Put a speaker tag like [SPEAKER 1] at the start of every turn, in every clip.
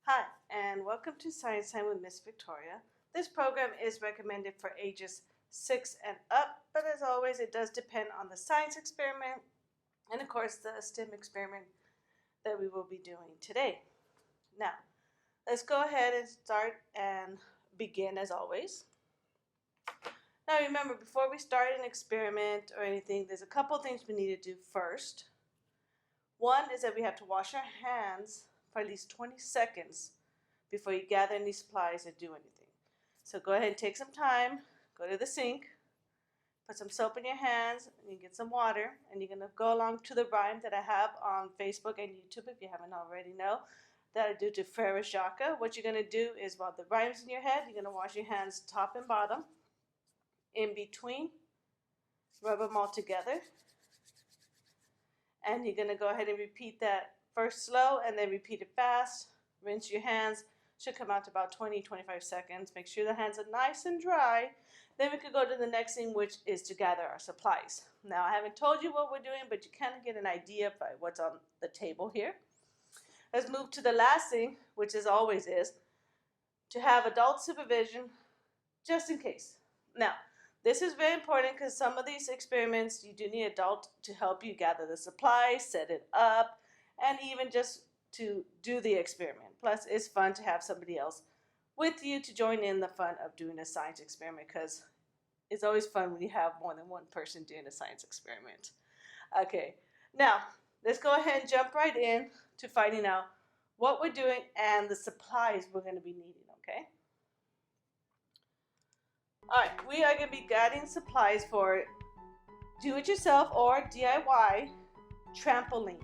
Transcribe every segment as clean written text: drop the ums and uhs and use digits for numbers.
[SPEAKER 1] Hi, and welcome to Science Time with Miss Victoria. This program is recommended for ages 6 and up, but as always, it does depend on the science experiment and, of course, the STEM experiment that we will be doing today. Now, let's go ahead and start and begin as always. Now, remember, before we start an experiment or anything, there's a couple things we need to do first. One is that we have to wash our hands for at least 20 seconds before you gather any supplies or do anything. So go ahead and take some time, go to the sink, put some soap in your hands, and you get some water, and you're going to go along to the rhyme that I have on Facebook and YouTube if you haven't already know, that I do to Frere Jacques. What you're going to do is while the rhyme's in your head, you're going to wash your hands top and bottom, in between, rub them all together, and you're going to go ahead and repeat that first slow and then repeat it fast. Rinse your hands. Should come out to about 20-25 seconds. Make sure the hands are nice and dry. Then we could go to the next thing, which is to gather our supplies. Now, I haven't told you what we're doing, but you kind of get an idea by what's on the table here. Let's move to the last thing, which as always is to have adult supervision just in case. Now, this is very important because some of these experiments you do need adult to help you gather the supplies, set it up, and even just to do the experiment. Plus, it's fun to have somebody else with you to join in the fun of doing a science experiment because it's always fun when you have more than one person doing a science experiment. Okay, now let's go ahead and jump right in to finding out what we're doing and the supplies we're going to be needing, okay? Alright, we are going to be gathering supplies for do-it-yourself or DIY trampoline.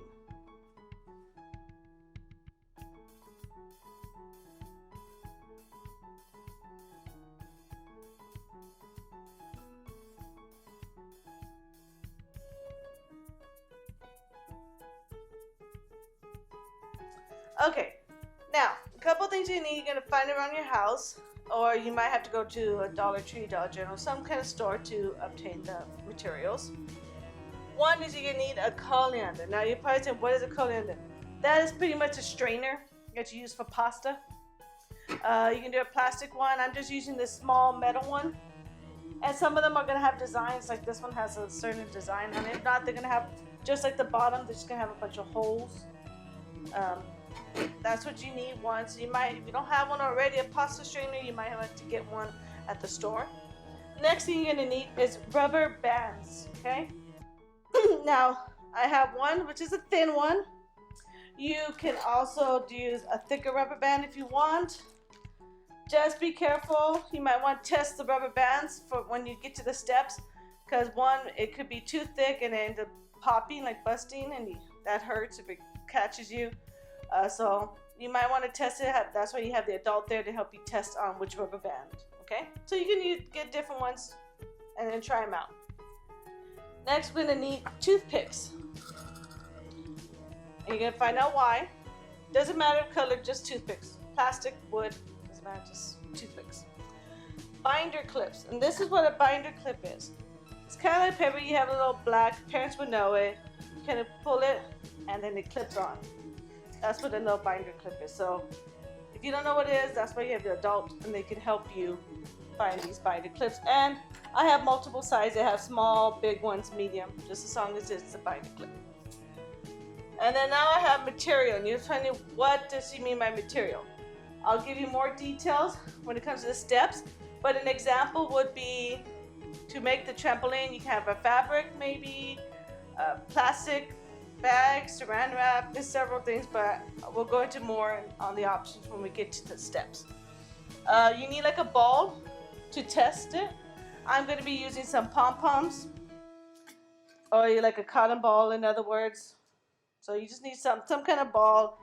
[SPEAKER 1] Okay, now a couple things you need. You're going to find around your house, or you might have to go to a Dollar Tree, Dollar General, some kind of store to obtain the materials. One is you're going to need a colander. Now you're probably saying, what is a colander? That is pretty much a strainer that you use for pasta. You can do a plastic one. I'm just using this small metal one. And some of them are going to have designs, like this one has a certain design on it. If not, they're going to have, just like the bottom, they're just going to have a bunch of holes. That's what you need one. So you might, if you don't have one already, a pasta strainer, you might have to get one at the store. Next thing you're going to need is rubber bands, okay? Now, I have one, which is a thin one. You can also use a thicker rubber band if you want. Just be careful. You might want to test the rubber bands for when you get to the steps, because one, it could be too thick and end up popping, like busting, and that hurts if it catches you. So you might want to test it. That's why you have the adult there to help you test on which rubber band. Okay, so you can get different ones and then try them out. Next, we're gonna need toothpicks, and you're gonna find out why. Doesn't matter color, just toothpicks. Plastic, wood, doesn't matter, just toothpicks. Binder clips, and this is what a binder clip is. It's kind of like paper. You have a little black. Parents would know it. You kind of pull it, and then it clips on. That's what a little binder clip is. So if you don't know what it is, that's why you have the adult, and they can help you find these binder clips. And I have multiple sizes. I have small, big ones, medium, just as long as it's a binder clip. And then now I have material, and you're trying to, what does she mean by material? I'll give you more details when it comes to the steps, but an example would be to make the trampoline, you can have a fabric, maybe plastic bag, saran wrap, there's several things, but we'll go into more on the options when we get to the steps. You need like a ball to test it. I'm going to be using some pom-poms, or like a cotton ball, in other words. So you just need some kind of ball.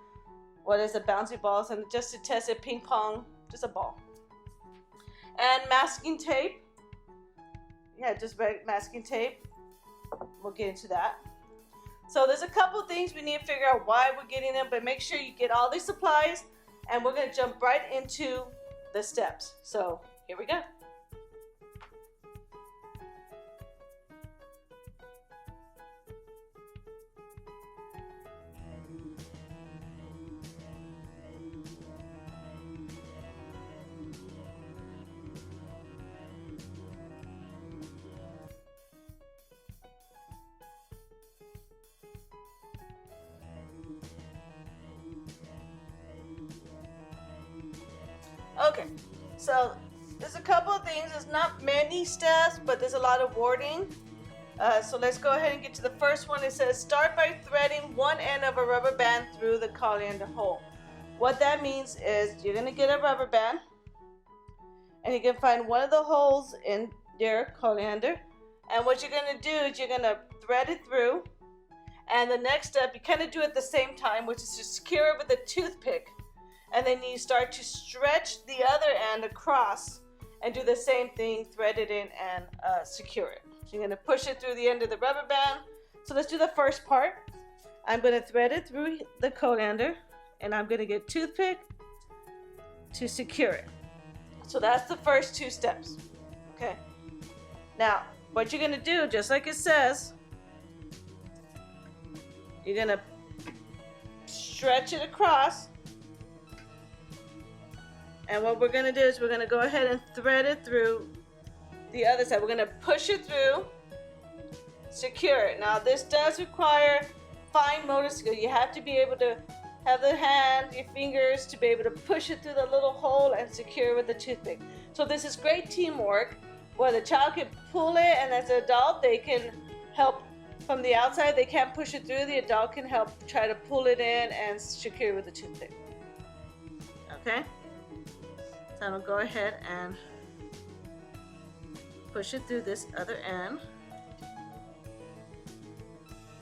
[SPEAKER 1] What is it? Bouncy balls, and just to test it, ping pong, just a ball. And masking tape. Yeah, just masking tape. We'll get into that. So there's a couple things we need to figure out why we're getting them, but make sure you get all these supplies, and we're going to jump right into the steps. So here we go. Okay, so there's a couple of things. There's not many steps, but there's a lot of wording. So let's go ahead and get to the first one. It says, start by threading one end of a rubber band through the colander hole. What that means is you're going to get a rubber band, and you can find one of the holes in your colander. And what you're going to do is you're going to thread it through. And the next step, you kind of do it at the same time, which is to secure it with a toothpick. And then you start to stretch the other end across and do the same thing, thread it in and secure it. So you're going to push it through the end of the rubber band. So let's do the first part. I'm going to thread it through the colander, and I'm going to get a toothpick to secure it. So that's the first two steps. Okay. Now, what you're going to do, just like it says, you're going to stretch it across. And what we're going to do is we're going to go ahead and thread it through the other side. We're going to push it through, secure it. Now, this does require fine motor skill. You have to be able to have the hand, your fingers, to be able to push it through the little hole and secure it with the toothpick. So this is great teamwork where the child can pull it, and as an adult, they can help from the outside. They can't push it through. The adult can help try to pull it in and secure it with the toothpick. Okay? So I'm going to go ahead and push it through this other end.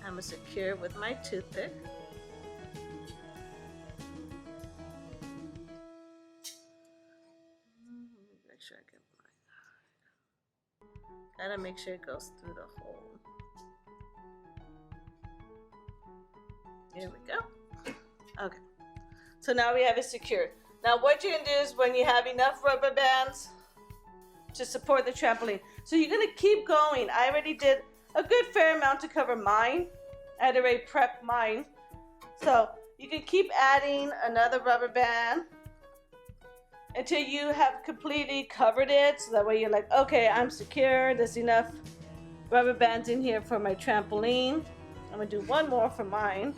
[SPEAKER 1] I'm going to secure it with my toothpick. Make sure I get mine. Gotta make sure it goes through the hole. There we go. Okay. So now we have it secured. Now what you're going to do is when you have enough rubber bands to support the trampoline. So you're going to keep going. I already did a good fair amount to cover mine. I had already prepped mine. So you can keep adding another rubber band until you have completely covered it. So that way you're like, okay, I'm secure. There's enough rubber bands in here for my trampoline. I'm going to do one more for mine.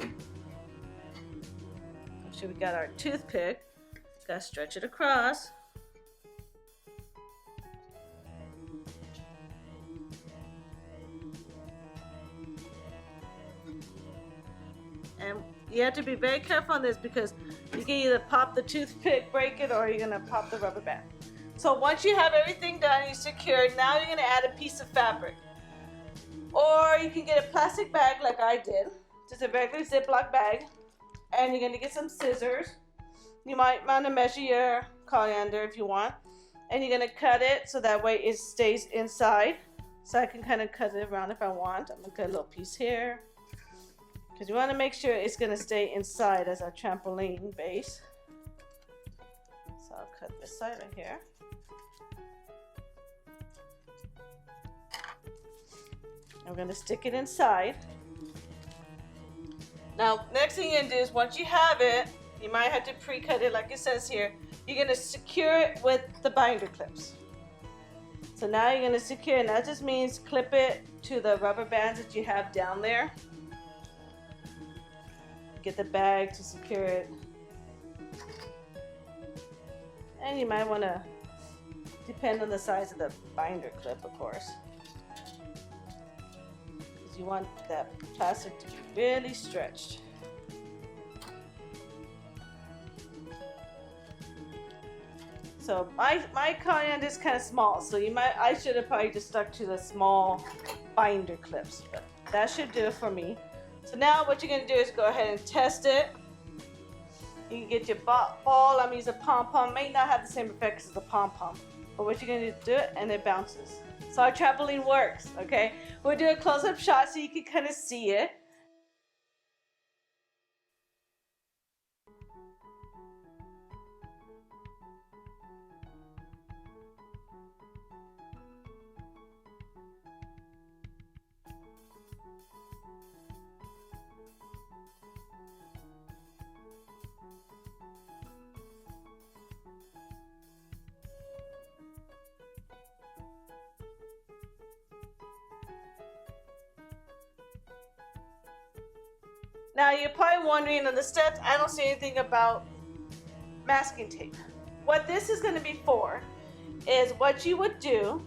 [SPEAKER 1] Make sure we got our toothpick. Gotta stretch it across. And you have to be very careful on this because you can either pop the toothpick, break it, or you're gonna pop the rubber band. So once you have everything done, you secured, now you're gonna add a piece of fabric. Or you can get a plastic bag like I did, just a regular Ziploc bag, and you're gonna get some scissors. You might want to measure your colander if you want. And you're going to cut it so that way it stays inside. So I can kind of cut it around if I want. I'm going to cut a little piece here. Because you want to make sure it's going to stay inside as our trampoline base. So I'll cut this side right here. I'm going to stick it inside. Now, next thing you're going to do is once you have it, you might have to pre-cut it like it says here. You're going to secure it with the binder clips. So now you're going to secure it. And that just means clip it to the rubber bands that you have down there. Get the bag to secure it. And you might want to depend on the size of the binder clip, of course. Because you want that plastic to be really stretched. So my colander is kind of small, so I should have probably just stuck to the small binder clips, but that should do it for me. So now what you're going to do is go ahead and test it. You can get your ball. I'm using a pom-pom. May not have the same effect as the pom-pom, but what you're going to do it and it bounces. So our trampoline works, okay? We'll do a close-up shot so you can kind of see it. Now you're probably wondering on the steps, I don't see anything about masking tape. what this is going to be for is what you would do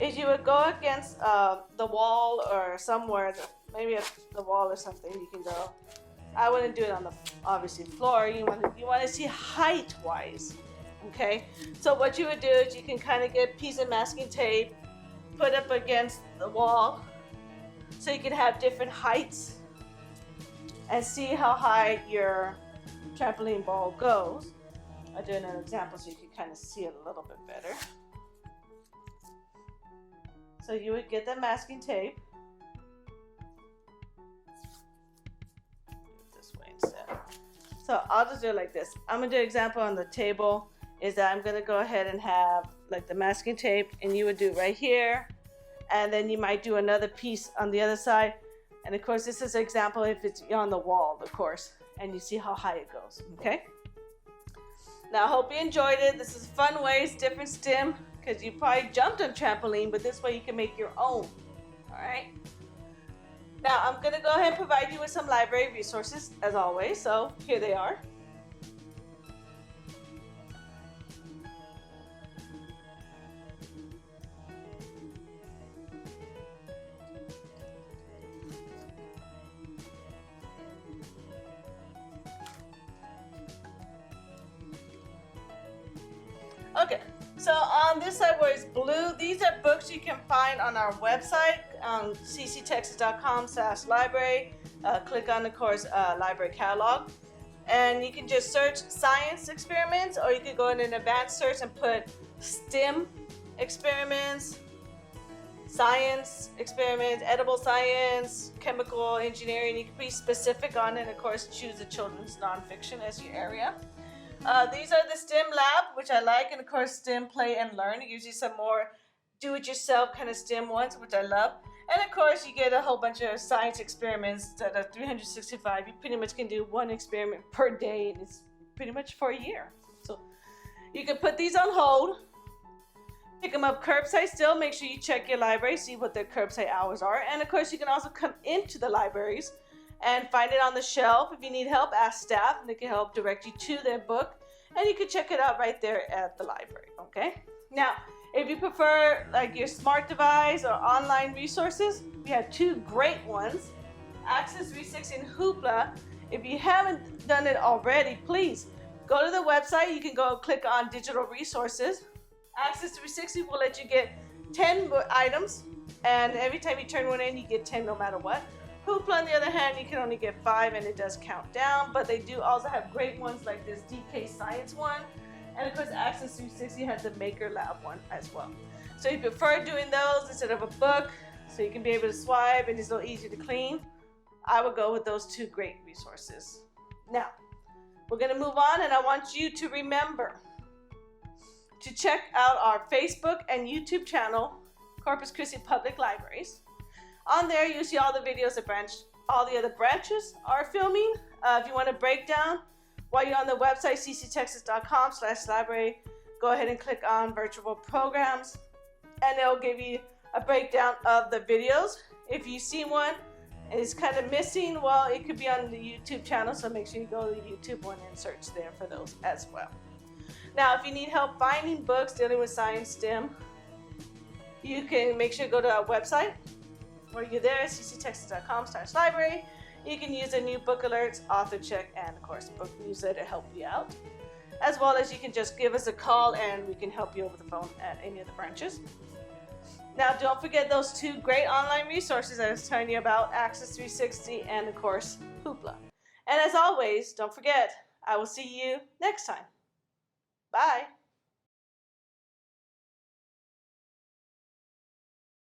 [SPEAKER 1] is you would go against the wall or somewhere, maybe the wall or something. You can go. I wouldn't do it on the obviously floor. You want to see height wise, okay? So what you would do is you can kind of get a piece of masking tape, put up against the wall, so you can have different heights, and see how high your trampoline ball goes. I'll do another example so you can kind of see it a little bit better. So you would get the masking tape. Do it this way instead. So I'll just do it like this. I'm gonna do an example on the table is that I'm gonna go ahead and have like the masking tape, and you would do right here, and then you might do another piece on the other side. And of course, this is an example if it's on the wall, of course, and you see how high it goes, okay? Now, I hope you enjoyed it. This is fun ways, different STEM, because you probably jumped on trampoline, but this way you can make your own, all right? Now, I'm gonna go ahead and provide you with some library resources, as always, so here they are. Okay, so on this side where it's blue, these are books you can find on our website, cctexas.com/library. Click on the course library catalog, and you can just search science experiments, or you could go in an advanced search and put STEM experiments, science experiments, edible science, chemical engineering. You can be specific on it, and of course choose the children's nonfiction as your area. These are the STEM lab, which I like, and of course STEM play and learn. It gives you some more do-it-yourself kind of STEM ones, which I love. And of course you get a whole bunch of science experiments that are 365. You pretty much can do one experiment per day, and it's pretty much for a year. So you can put these on hold, pick them up curbside still. Make sure you check your library, see what their curbside hours are. And of course you can also come into the libraries and find it on the shelf. If you need help, ask staff, and they can help direct you to their book. And you can check it out right there at the library, okay? Now, if you prefer like your smart device or online resources, we have two great ones, Access 360 and Hoopla. If you haven't done it already, please go to the website. You can go click on digital resources. Access 360 will let you get 10 items, and every time you turn one in, you get 10 no matter what. Hoopla, on the other hand, you can only get 5, and it does count down, but they do also have great ones like this DK Science one, and of course Access 360 has the Maker Lab one as well. So if you prefer doing those instead of a book, so you can be able to swipe and it's a little easier to clean, I would go with those two great resources. Now, we're going to move on, and I want you to remember to check out our Facebook and YouTube channel, Corpus Christi Public Libraries. On there, you'll see all the videos that all the other branches are filming. If you want a breakdown, while you're on the website, cctexas.com/library, go ahead and click on virtual programs, and it'll give you a breakdown of the videos. If you see one and it's kind of missing, well, it could be on the YouTube channel, so make sure you go to the YouTube one and search there for those as well. Now, if you need help finding books dealing with science STEM, you can make sure to go to our website. Where you're there, cctexas.com/library. You can use the new book alerts, author check, and of course book newsletter to help you out. As well as you can just give us a call and we can help you over the phone at any of the branches. Now, don't forget those two great online resources I was telling you about, Access 360 and of course Hoopla. And as always, don't forget, I will see you next time. Bye.